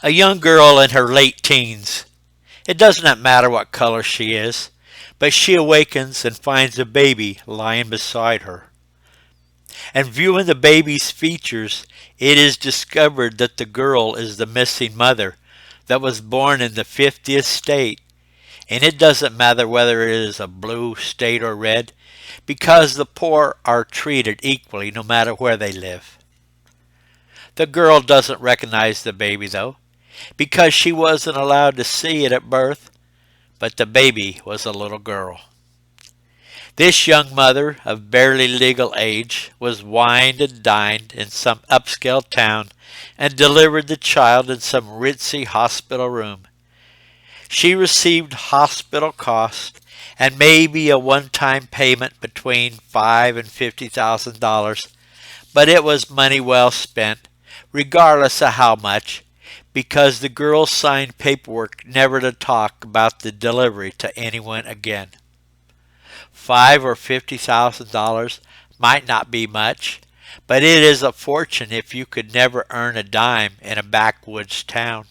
A young girl in her late teens. It does not matter what color she is, but she awakens and finds a baby lying beside her. And viewing the baby's features, it is discovered that the girl is the missing mother that was born in the 50th state. And it doesn't matter whether it is a blue state or red, because the poor are treated equally no matter where they live. The girl doesn't recognize the baby, though, because she wasn't allowed to see it at birth, but the baby was a little girl. This young mother of barely legal age was wined and dined in some upscale town and delivered the child in some ritzy hospital room. She received hospital costs and maybe a one-time payment between $5,000 and $50,000, but it was money well spent, regardless of how much, because the girl signed paperwork never to talk about the delivery to anyone again. $5,000 or $50,000 might not be much, but it is a fortune if you could never earn a dime in a backwoods town.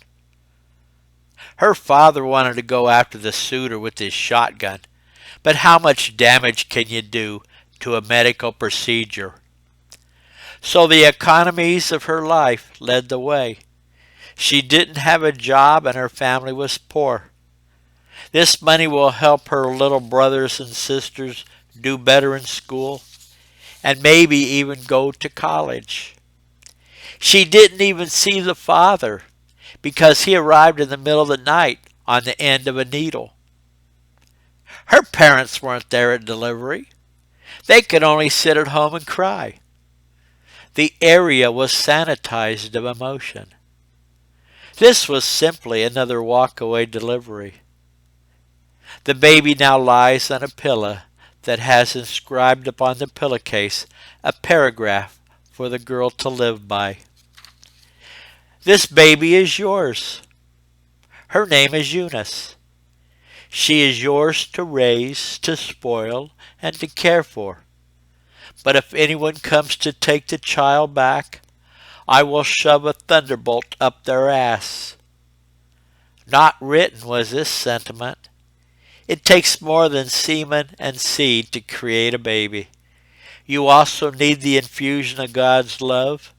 Her father wanted to go after the suitor with his shotgun, but how much damage can you do to a medical procedure? So the economies of her life led the way. She didn't have a job and her family was poor. This money will help her little brothers and sisters do better in school and maybe even go to college. She didn't even see the father because he arrived in the middle of the night on the end of a needle. Her parents weren't there at delivery. They could only sit at home and cry. The area was sanitized of emotion. This was simply another walk-away delivery. The baby now lies on a pillow that has inscribed upon the pillowcase a paragraph for the girl to live by. This baby is yours. Her name is Eunice. She is yours to raise, to spoil, and to care for. But if anyone comes to take the child back, I will shove a thunderbolt up their ass. Not written was this sentiment. It takes more than semen and seed to create a baby. You also need the infusion of God's love,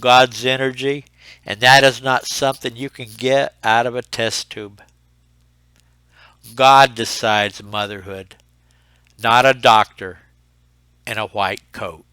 God's energy, and that is not something you can get out of a test tube. God decides motherhood, not a doctor in a white coat.